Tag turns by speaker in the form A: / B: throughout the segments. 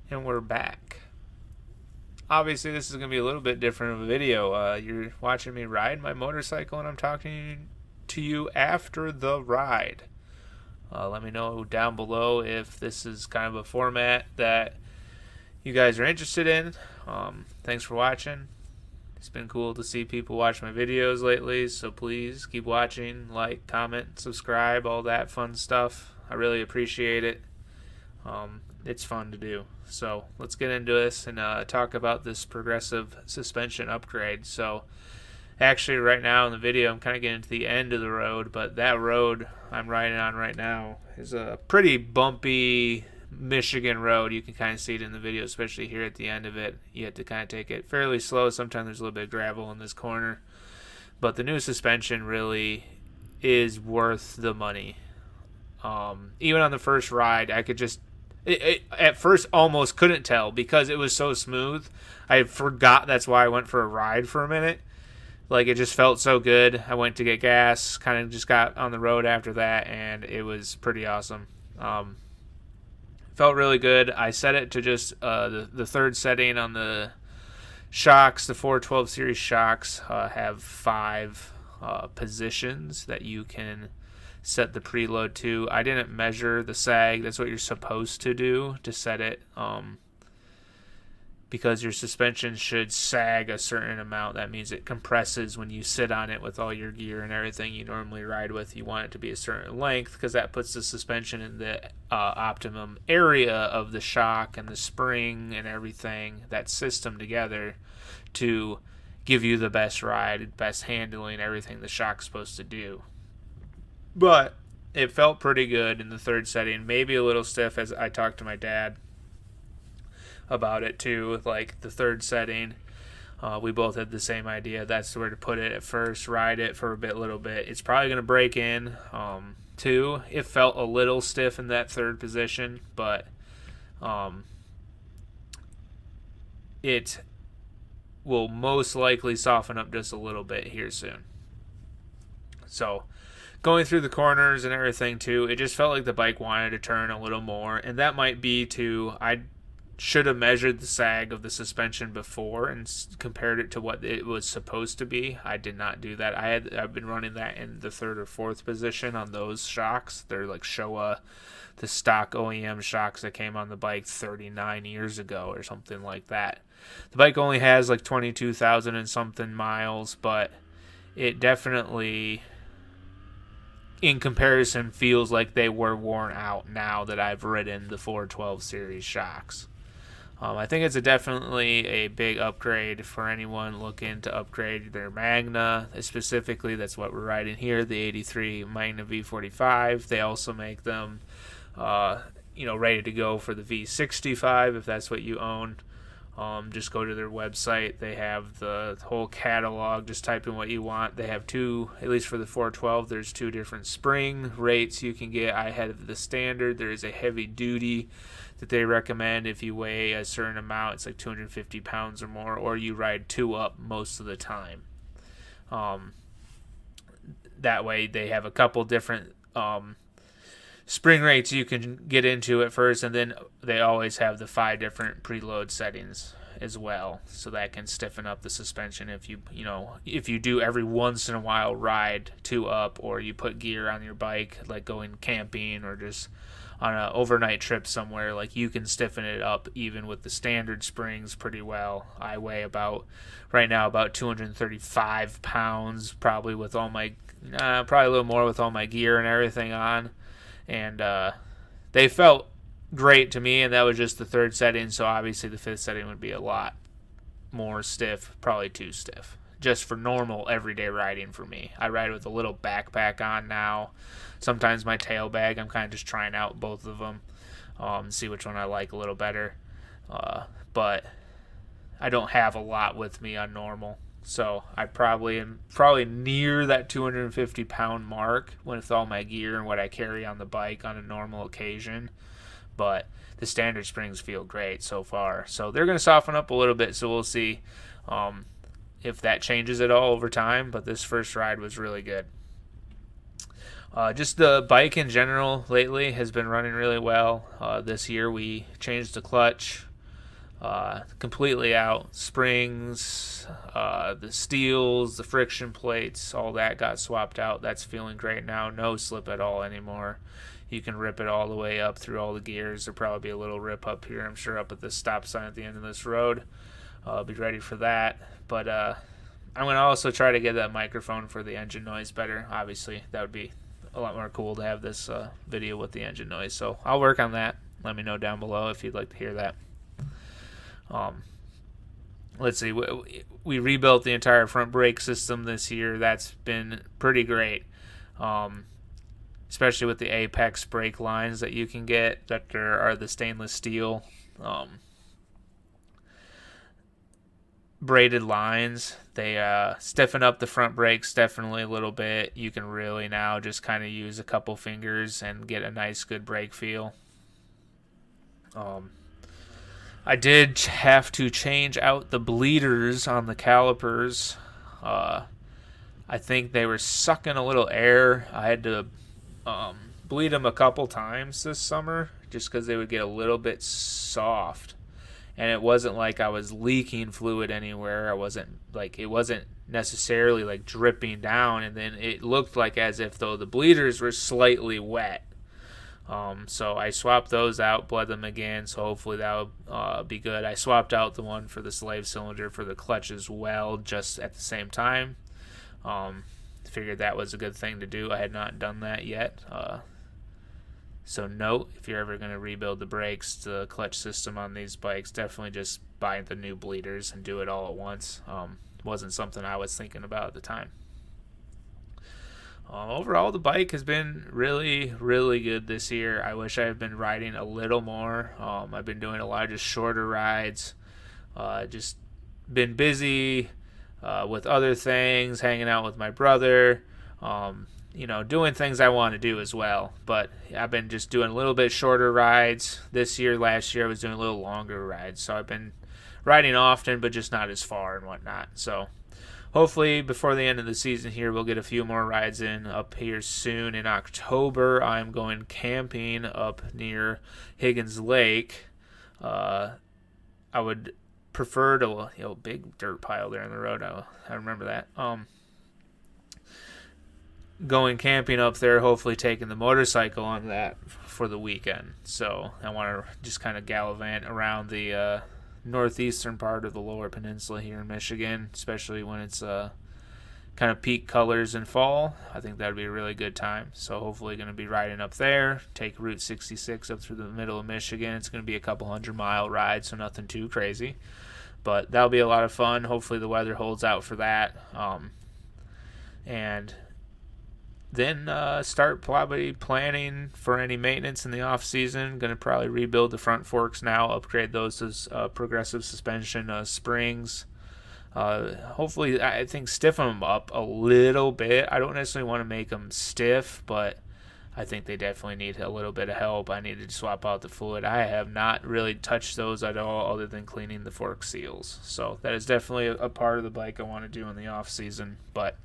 A: And we're back. Obviously, this is going to be a little bit different of a video. You're watching me ride my motorcycle, and I'm talking to you after the ride. Let me know down below if this is kind of a format that you guys are interested in. Thanks for watching. It's been cool to see people watch my videos lately, so please keep watching, like, comment, subscribe, all that fun stuff. I really appreciate it. It's fun to do. So let's get into this and talk about this progressive suspension upgrade. So actually right now in the video I'm kind of getting to the end of the road, but that road I'm riding on right now is a pretty bumpy Michigan road. You can kind of see it in the video, especially here at the end of it. You have to kind of take it fairly slow. Sometimes there's a little bit of gravel in this corner, but the new suspension really is worth the money. Even on the first ride, I could just at first almost couldn't tell because it was so smooth. I forgot that's why I went for a ride for a minute. Like, it just felt so good. I went to get gas, kind of just got on the road after that, and it was pretty awesome. Felt really good. I set it to just the third setting on the shocks. The 412 series shocks have 5 positions that you can set the preload to. I didn't measure the sag. That's what you're supposed to do to set it, because your suspension should sag a certain amount. That means it compresses when you sit on it with all your gear and everything you normally ride with. You want it to be a certain length because that puts the suspension in the optimum area of the shock and the spring and everything, that system together, to give you the best ride, best handling, everything the shock's supposed to do. But it felt pretty good in the third setting, maybe a little stiff, as I talked to my dad about it too. Like the third setting, we both had the same idea. That's where to put it at first, ride it for a little bit. It's probably going to break in too. It felt a little stiff in that third position, but it will most likely soften up just a little bit here soon. So going through the corners and everything too, it just felt like the bike wanted to turn a little more, and that might be I should have measured the sag of the suspension before and compared it to what it was supposed to be. I did not do that. I've been running that in the third or fourth position on those shocks. They're like Showa, the stock OEM shocks that came on the bike 39 years ago or something like that. The bike only has like 22,000 and something miles, but it definitely, in comparison, feels like they were worn out now that I've ridden the 412 series shocks. I think it's definitely a big upgrade for anyone looking to upgrade their Magna. Specifically, that's what we're riding here, the 83 Magna V45. They also make them, ready to go for the V65 if that's what you own. Just go to their website. They have the whole catalog. Just type in what you want. They have two, at least for the 412, there's 2 different spring rates you can get. I had the standard. There is a heavy duty that they recommend if you weigh a certain amount. It's like 250 pounds or more, or you ride 2 up most of the time. That way they have a couple different spring rates you can get into at first, and then they always have the 5 different preload settings as well, so that can stiffen up the suspension if you do every once in a while ride 2 up, or you put gear on your bike like going camping or just on an overnight trip somewhere. Like, you can stiffen it up even with the standard springs pretty well. I weigh right now about 235 pounds, probably with all my probably a little more with all my gear and everything on. And they felt great to me, and that was just the third setting, so obviously the 5th setting would be a lot more stiff, probably too stiff, just for normal everyday riding for me. I ride with a little backpack on now. Sometimes my tail bag, I'm kind of just trying out both of them, see which one I like a little better. But I don't have a lot with me on normal. So I probably am near that 250 pound mark with all my gear and what I carry on the bike on a normal occasion. But the standard springs feel great so far. So they're going to soften up a little bit, so we'll see if that changes at all over time. But this first ride was really good. Just the bike in general lately has been running really well. This year we changed the clutch completely out. Springs, the steels, the friction plates, all that got swapped out. That's feeling great now. No slip at all anymore. You can rip it all the way up through all the gears. There'll probably be a little rip up here, I'm sure, up at the stop sign at the end of this road. I'll be ready for that. But I'm going to also try to get that microphone for the engine noise better. Obviously, that would be a lot more cool to have this video with the engine noise. So I'll work on that. Let me know down below if you'd like to hear that. Let's see. We rebuilt the entire front brake system this year. That's been pretty great. Especially with the Apex brake lines that you can get that are the stainless steel braided lines. They stiffen up the front brakes definitely a little bit. You can really now just kind of use a couple fingers and get a nice good brake feel. I did have to change out the bleeders on the calipers. I think they were sucking a little air. I had to bleed them a couple times this summer just because they would get a little bit soft. And it wasn't like I was leaking fluid anywhere. It wasn't necessarily like dripping down, and then it looked like as if though the bleeders were slightly wet. So I swapped those out, bled them again, so hopefully that will be good. I swapped out the one for the slave cylinder for the clutch as well, just at the same time. Figured that was a good thing to do. I had not done that yet. So note, if you're ever going to rebuild the brakes, the clutch system on these bikes, definitely just buy the new bleeders and do it all at once. Wasn't something I was thinking about at the time. Overall, the bike has been really, really good this year. I wish I had been riding a little more. I've been doing a lot of just shorter rides. Just been busy with other things, hanging out with my brother, doing things I want to do as well. But I've been just doing a little bit shorter rides this year. Last year I was doing a little longer rides. So I've been riding often, but just not as far and whatnot. So hopefully before the end of the season here, we'll get a few more rides in up here soon. In October, I'm going camping up near Higgins Lake. I would prefer to, big dirt pile there in the road. I remember that. Going camping up there, hopefully taking the motorcycle on that for the weekend. So I want to just kind of gallivant around the northeastern part of the lower peninsula here in Michigan, especially when it's kind of peak colors in fall. I think that would be a really good time. So hopefully going to be riding up there, take Route 66 up through the middle of Michigan. It's going to be a couple 100-mile ride, so nothing too crazy. But that'll be a lot of fun. Hopefully the weather holds out for that. And then start probably planning for any maintenance in the off season. Going to probably rebuild the front forks now, upgrade those to progressive suspension springs. Hopefully, I think stiffen them up a little bit. I don't necessarily want to make them stiff, but I think they definitely need a little bit of help. I need to swap out the fluid. I have not really touched those at all other than cleaning the fork seals. So that is definitely a part of the bike I want to do in the off season, but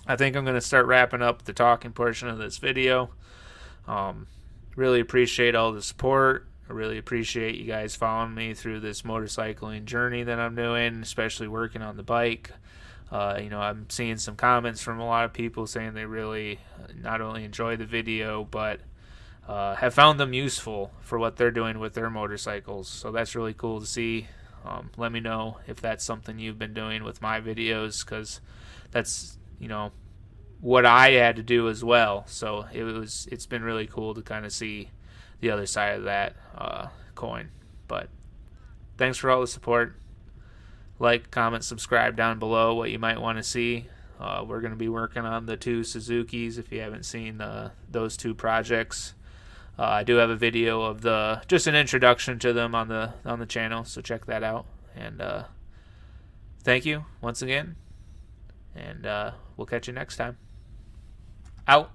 A: I think I'm going to start wrapping up the talking portion of this video. Really appreciate all the support. I really appreciate you guys following me through this motorcycling journey that I'm doing, especially working on the bike. I'm seeing some comments from a lot of people saying they really not only enjoy the video, but have found them useful for what they're doing with their motorcycles. So that's really cool to see. Let me know if that's something you've been doing with my videos, because that's what I had to do as well. So it's been really cool to kind of see the other side of that coin. But thanks for all the support. Like, comment, subscribe down below what you might want to see. We're going to be working on the two Suzukis if you haven't seen those two projects. I do have a video of just an introduction to them on the channel, so check that out. And thank you once again. And we'll catch you next time. Out.